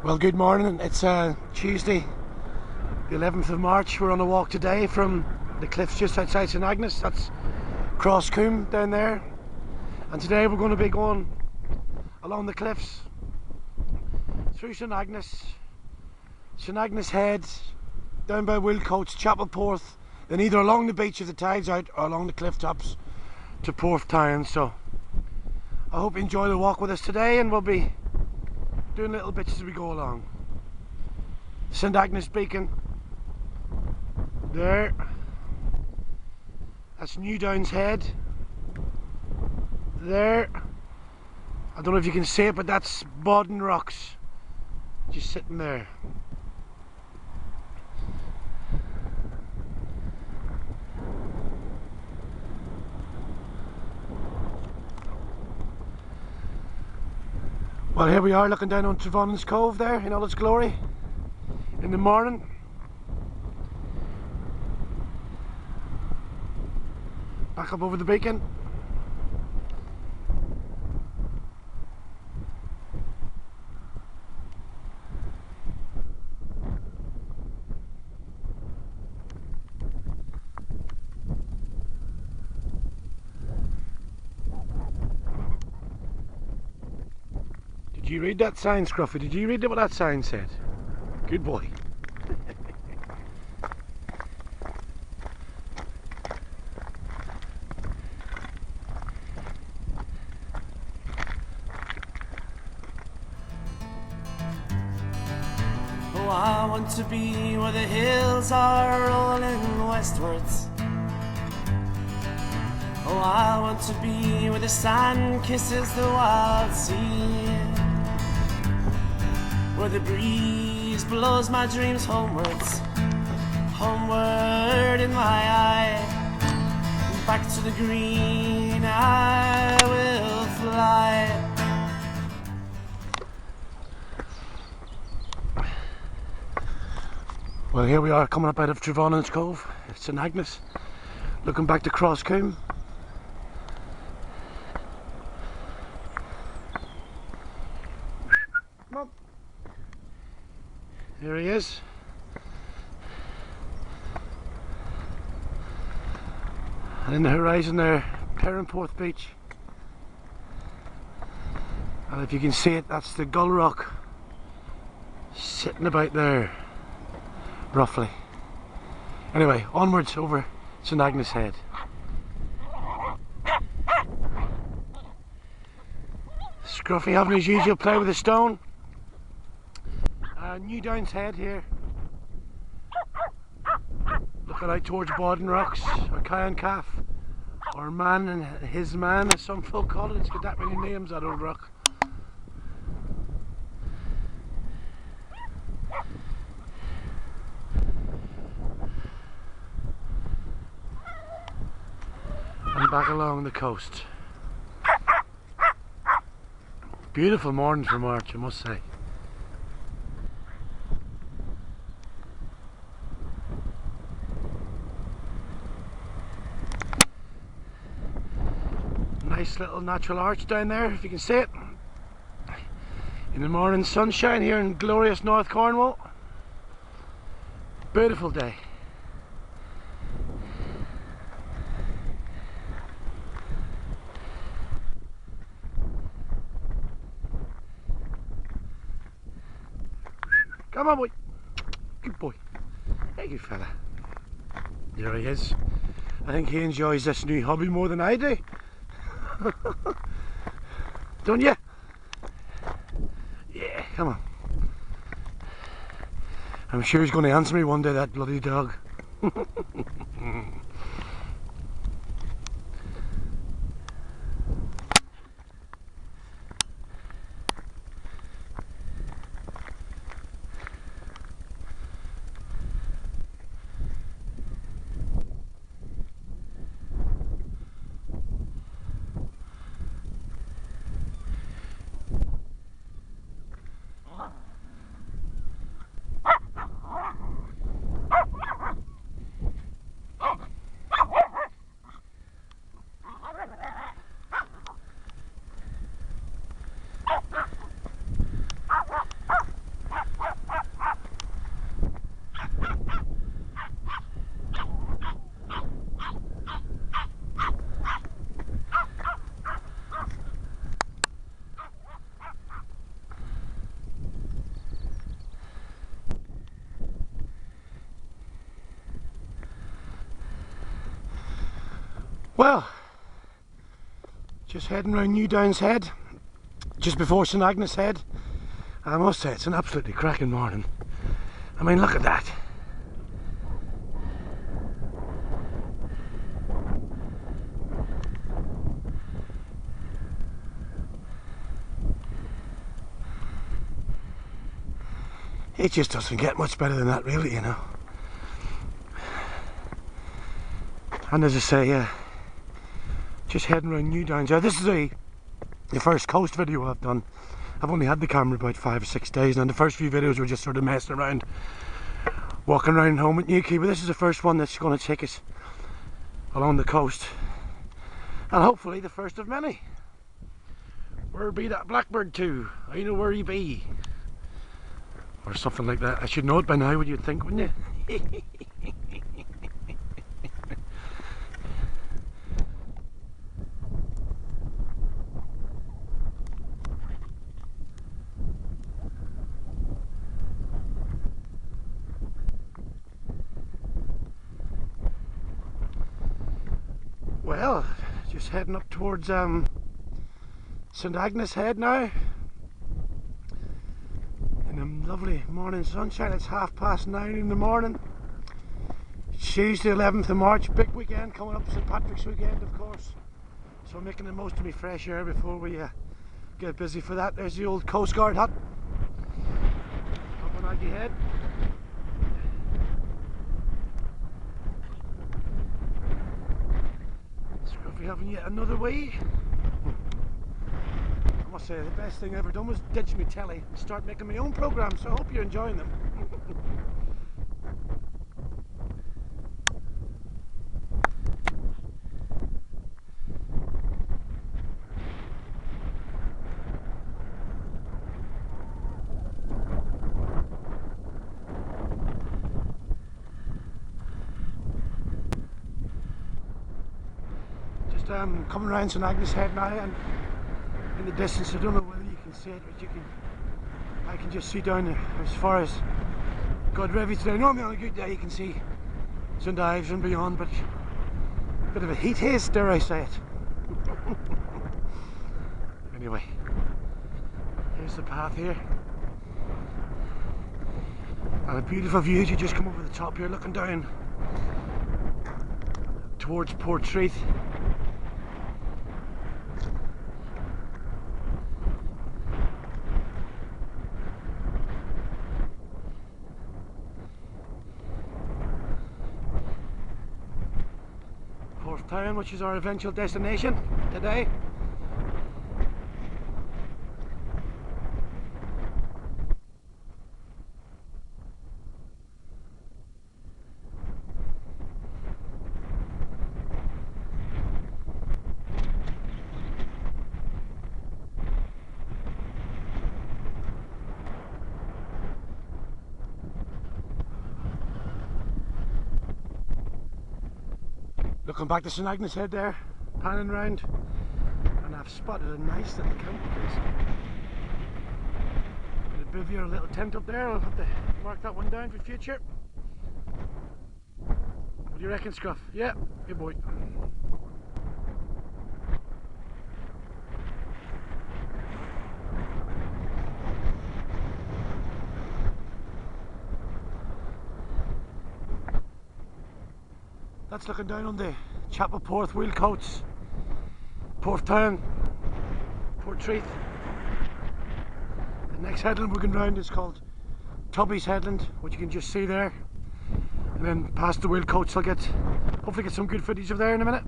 Well, good morning. It's Tuesday, the 11th of March. We're on a walk today from the cliffs just outside St Agnes. That's Crosscombe down there. And today we're going to be going along the cliffs through St Agnes Head, down by Wilcoats, Porthtowan, then either along the beach if the tide's out or along the cliff tops to Porthtowan. So I hope you enjoy the walk with us today, and we'll be doing little bits as we go along. St Agnes beacon there, that's Njoy's head there. I don't know if you can see it, but that's Bodden rocks just sitting there. Well, here we are looking down on Trevonan's Cove there in all its glory in the morning. Back up over the beacon. Did you read that sign, Scruffy? Did you read what that sign said? Good boy. Oh, I want to be where the hills are rolling westwards. Oh, I want to be where the sand kisses the wild sea, where the breeze blows my dreams homewards, homeward in my eye. Back to the green I will fly. Well, here we are coming up out of Trevonan's Cove. It's St Agnes, looking back to Crosscombe. There he is. And in the horizon there, Perranporth beach. And if you can see it, that's the Gull Rock sitting about there, roughly. Anyway, onwards over St Agnes Head. Scruffy having his usual play with a stone. Njoy's head here, looking out towards Bodden rocks, or Cairn Calf, or Man and His Man as some folk call it. It's got that many names, that old rock. And back along the coast. Beautiful morning for March, I must say. Nice little natural arch down there, if you can see it. In the morning sunshine here in glorious North Cornwall. Beautiful day. Come on, boy. Good boy. Hey, good fella. There he is. I think he enjoys this new hobby more than I do. Don't you? Yeah, come on. I'm sure he's going to answer me one day, that bloody dog. Well, just heading round Newdown's Head, just before St Agnes Head. I must say it's an absolutely cracking morning. I mean, look at that. It just doesn't get much better than that, really, you know. And as I say, just heading around Newdowns. This is the first coast video I've done. I've only had the camera about 5 or 6 days, and the first few videos were just sort of messing around, walking around home at Newquay. But this is the first one that's going to take us along the coast, and hopefully the first of many. Where be that blackbird to? I know where he be. Or something like that. I should know it by now, would you think, wouldn't you? Well, just heading up towards St Agnes Head now. In the lovely morning sunshine. It's 9:30 in the morning. It's Tuesday 11th of March, big weekend coming up, St Patrick's weekend of course. So I'm making the most of me fresh air before we get busy for that. There's the old Coast Guard hut up on Aggie Head. Scruffy having yet another wee. I must say the best thing I ever done was ditch me telly and start making my own programmes, so I hope you're enjoying them. Just coming around St Agnes Head now, and in the distance, I don't know whether you can see it, but I can just see down as far as Godrevy today. Normally on a good day you can see St Ives and beyond, but a bit of a heat haze, dare I say it. Anyway, here's the path here, and a beautiful view as you just come over the top here, looking down towards Porthtowan. Porthtowan, which is our eventual destination today. Looking back to St Agnes Head there, panning round, and I've spotted a nice little camping place. Got a bivvy or a little tent up there. I'll have to mark that one down for future. What do you reckon, Scruff? Yeah, good boy. That's looking down on the Chapelporth wheelcoats, Porthtowan, Porthtowan. The next headland we're going round is called Tubby's Headland, which you can just see there. And then past the wheelcoats I'll hopefully get some good footage of there in a minute.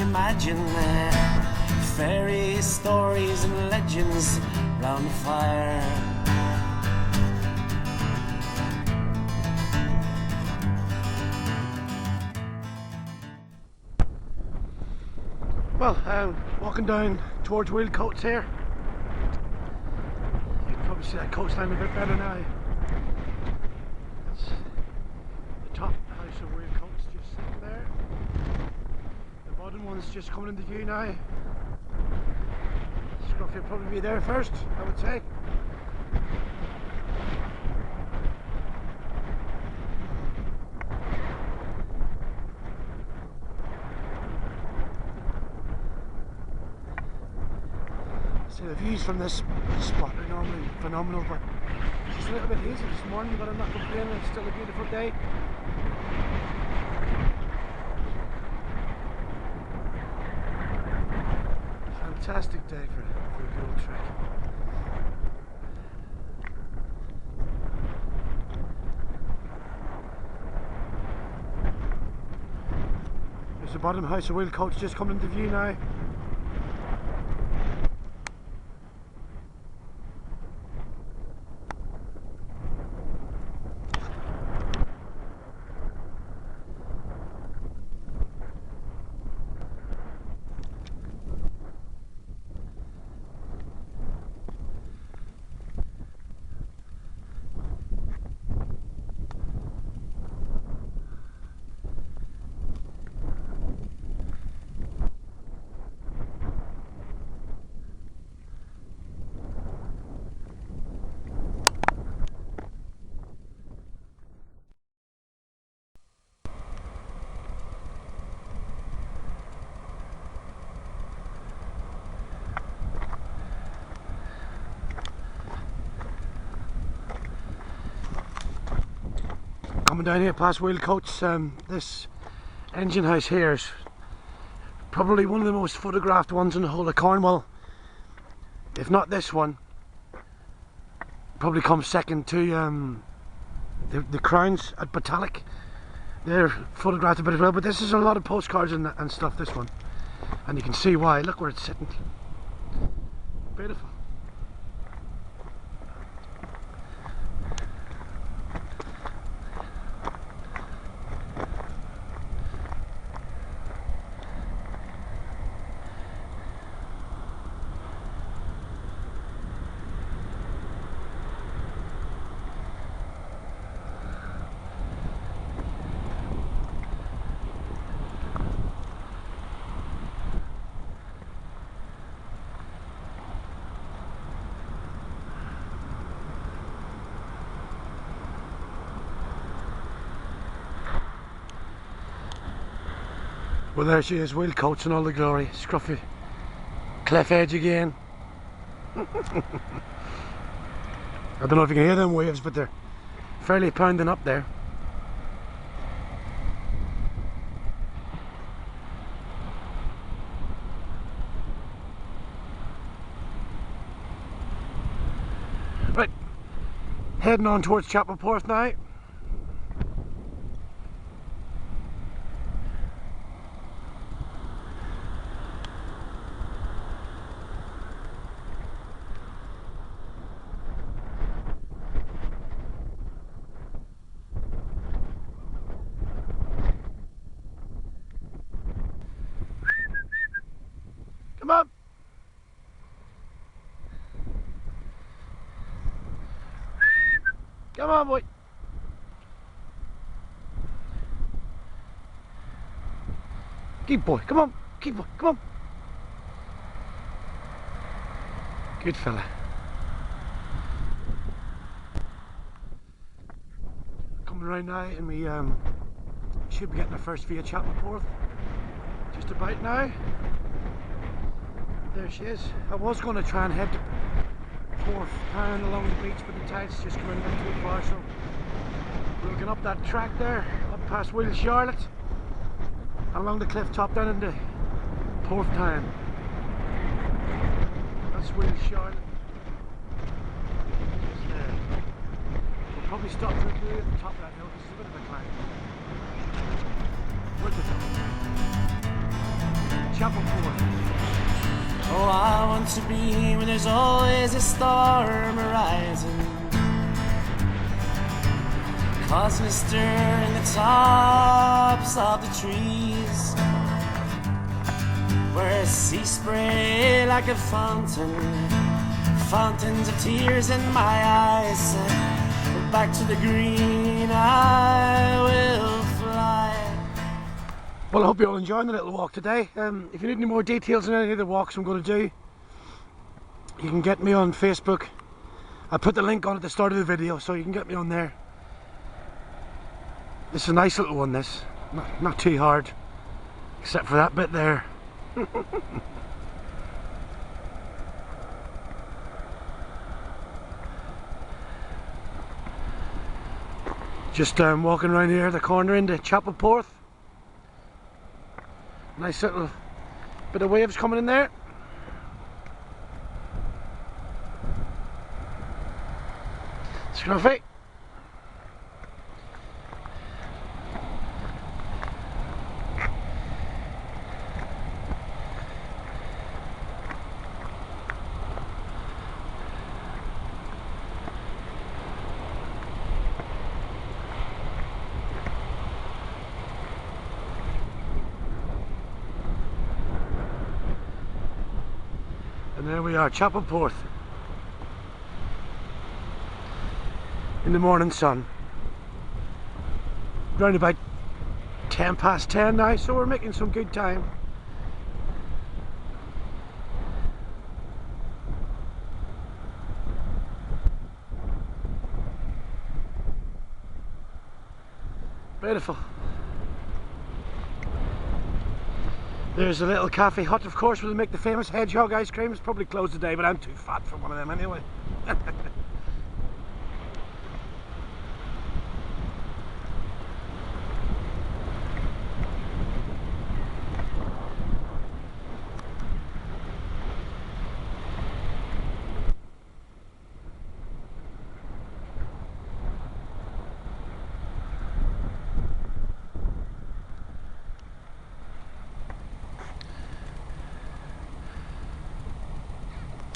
Imagine fairy stories and legends round the fire. Well, walking down towards wheelcoats here. You can probably see that coastline a bit better now. That's the top house of wheelcoats just sitting there. Metropolitan one's just coming into view now. Scruffs will probably be there first, I would say. So the views from this spot are normally phenomenal, but it's just a little bit hazy this morning, but I'm not complaining, it's still a beautiful day. Fantastic day for a good old trek. There's the bottom house of wheel coach just coming into view now. Coming down here past wheel coach, this engine house here is probably one of the most photographed ones in the whole of Cornwall. If not this one, probably comes second to the crowns at Botalic. They're photographed a bit as well, but this is a lot of postcards and stuff, this one. And you can see why. Look where it's sitting. Beautiful. Well, there she is, wheel coach in all the glory. Scruffy cliff edge again. I don't know if you can hear them waves, but they're fairly pounding up there. Right, heading on towards Perranporth now. Come on! Come on, boy! Keep boy, come on! Keep boy, come on! Good fella. Coming around now and we should be getting our first view of Perranporth. Just about now. There she is. I was going to try and head to Porthtowan along the beach, but the tide's just coming in too far, so we're looking up that track there, up past Wheel Charlotte, along the cliff top down into Porthtowan. That's Wheel Charlotte. Just there. We'll probably stop to the at the top of that hill because it's a bit of a climb. Where's the top? Perranporth. Oh, I want to be when there's always a storm arising, causing a stir in the tops of the trees, where sea spray like a fountain, fountains of tears in my eyes. Back to the green I will fly. Well, I hope you're all enjoying the little walk today. If you need any more details on any of the walks I'm going to do, you can get me on Facebook. I put the link on at the start of the video, so you can get me on there. This is a nice little one, this. Not too hard, except for that bit there. Just walking around here, the corner into Porthtowan. Nice little bit of waves coming in there. Scruffy. And there we are, Perranporth. In the morning sun. Round about 10 now, so we're making some good time. Beautiful. There's a little cafe hut, of course, where they make the famous hedgehog ice cream. It's probably closed today, but I'm too fat for one of them anyway.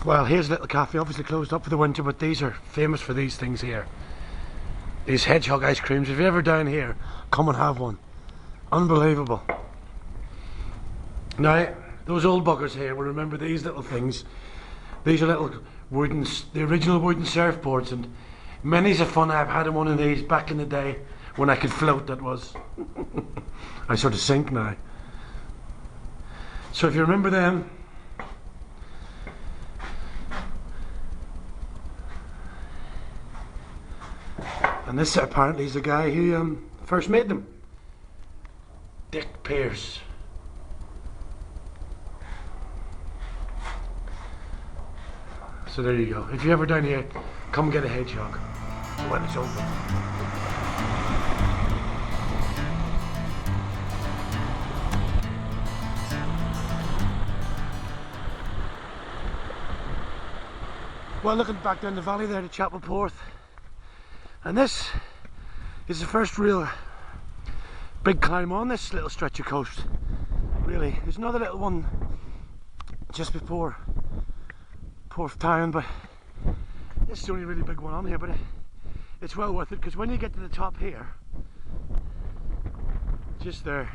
Well, here's a little cafe, obviously closed up for the winter, but these are famous for these things here. These hedgehog ice creams. If you're ever down here, come and have one. Unbelievable. Now, those old buggers here will remember these little things. These are little wooden, the original wooden surfboards, and many's a fun I've had in one of these back in the day when I could float, that was. I sort of sink now. So if you remember them, and this apparently is the guy who first made them. Dick Pearce. So there you go. If you're ever down here, come get a hedgehog when it's open. Well, looking back down the valley there to Perranporth. And this is the first real big climb on this little stretch of coast, really. There's another little one just before Porthtowan, but this is the only really big one on here, but it's well worth it, because when you get to the top here, just there's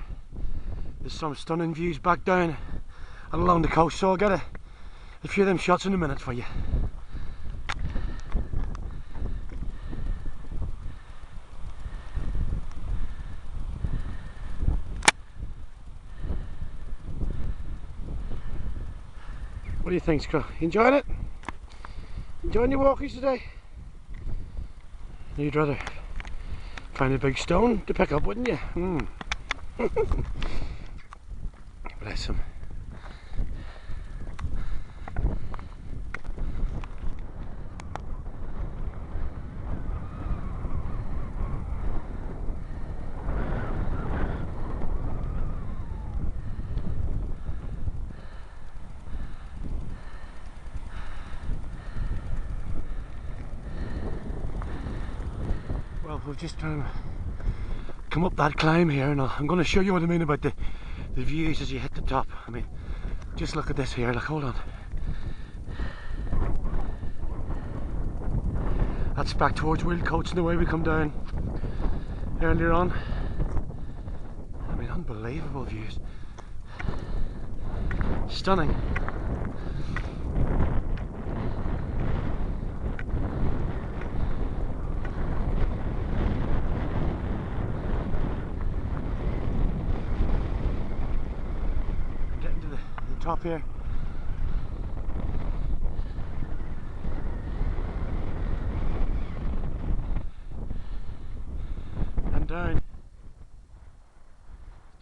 some stunning views back down and along the coast, so I'll get a few of them shots in a minute for you. What do you think, Scruff? You enjoying it? Enjoying your walkies today? You'd rather find a big stone to pick up, wouldn't you? Bless him. Well, we've just come up that climb here, and I'm going to show you what I mean about the views as you hit the top. I mean, just look at this here. Look, hold on. That's back towards Wilcoats and the way we come down earlier on. I mean, unbelievable views. Stunning. top here. And down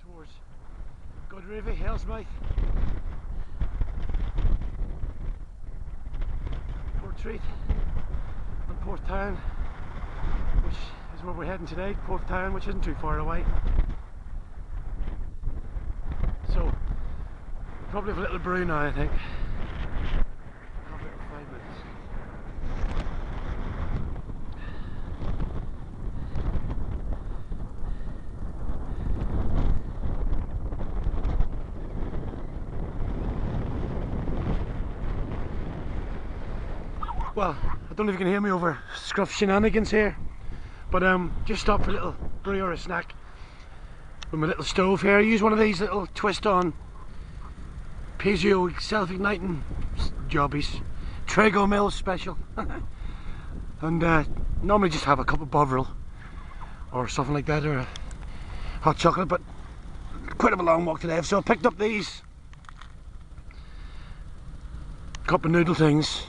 towards Goodrivy, Hellsmouth, Portreat and Porthtowan, which is where we're heading today. Porthtowan, which isn't too far away. So probably have a little brew now, I think. Have it in 5 minutes. Well, I don't know if you can hear me over Scruff shenanigans here, but just stopped for a little brew or a snack with my little stove here. I use one of these little twist-on Peugeot self-igniting jobbies, Trago Mills special. And normally just have a cup of Bovril or something like that, or a hot chocolate, but quite a long walk today, so I picked up these cup of noodle things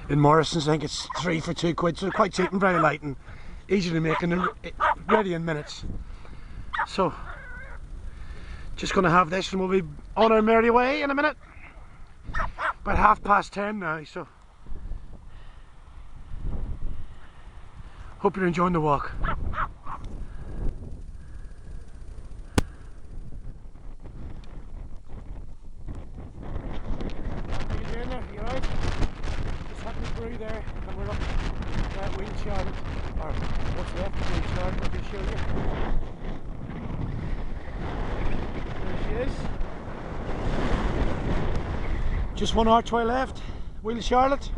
in Morrison's. I think it's 3 for £2, so quite cheap and very light and easy to make and ready in minutes. So just going to have this and we'll be on our merry way in a minute. About 10:30 now, so hope you're enjoying the walk. How you doing there? You alright? Just had the brew there and we're up at Wheel Charlotte, or what's left of Wheel Charlotte. I'll just show you. There she is. Just one archway left, Wheel Charlotte.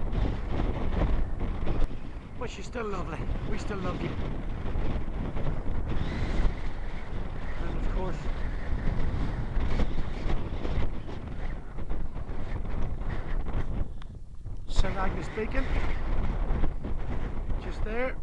But she's still lovely. We still love you. And of course, St Agnes Beacon, just there.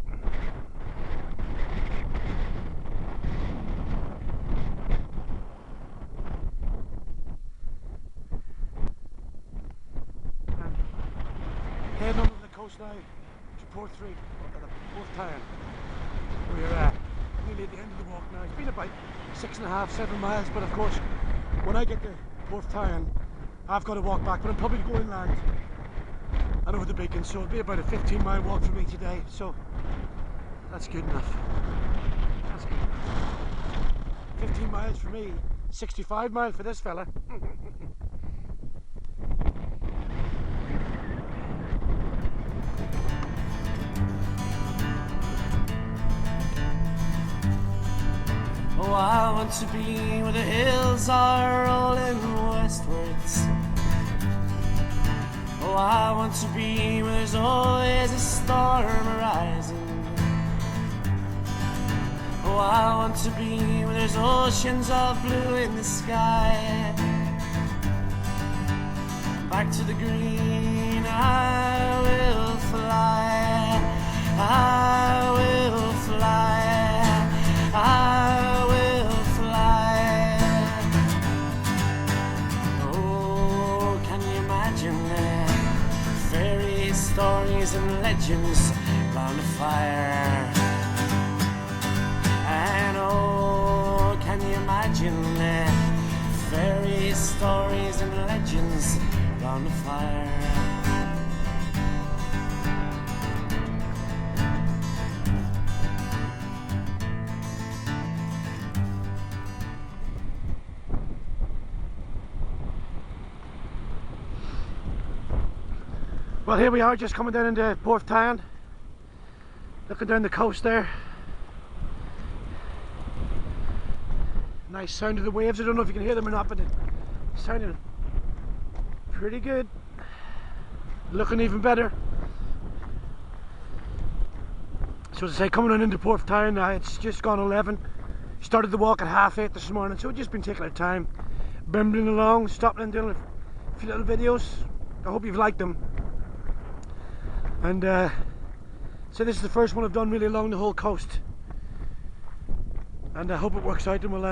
Heading onto the coast now to Porthtowan. We're nearly at the end of the walk now. It's been about 6.5, 7 miles, but of course when I get to Porthtowan I've got to walk back, but I'm probably going inland and over the beacon, so it'll be about a 15-mile walk for me today, so that's good enough. That's good enough. 15 miles for me, 65 miles for this fella. Oh, I want to be where the hills are rolling westwards. Oh, I want to be where there's always a storm arising. Oh, I want to be where there's oceans of blue in the sky. Back to the green I will fly. I will fly. I will fly. Oh, can you imagine fairy stories and legends round a fire? And oh, can you imagine fairy stories and legends round a fire? Well, here we are, just coming down into Porthtowan, looking down the coast there. Nice sound of the waves. I don't know if you can hear them or not, but it's sounding pretty good. Looking even better. So as I say, coming on into Porthtowan now, it's just gone 11. Started the walk at 8:30 this morning, so we've just been taking our time, bimbling along, stopping and doing a few little videos. I hope you've liked them. And so this is the first one I've done really along the whole coast, and I hope it works out, and we'll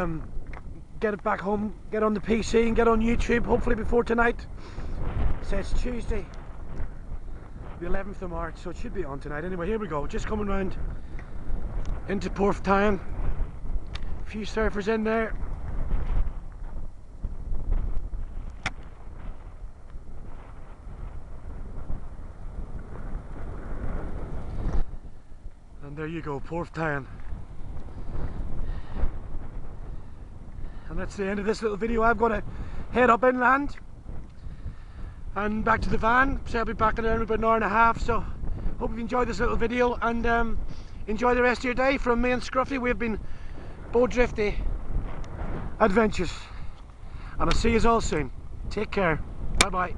get it back home, get on the PC and get on YouTube hopefully before tonight. So it's Tuesday the 11th of March, so it should be on tonight. Anyway, here we go, just coming round into Porthtowan. A few surfers in there. And there you go, Porthtowan. And that's the end of this little video. I'm going to head up inland and back to the van. So I'll be back in around about an hour and a half. So hope you've enjoyed this little video, and enjoy the rest of your day. From me and Scruffy, we've been Bow Drifty Adventures, and I'll see you all soon. Take care. Bye bye.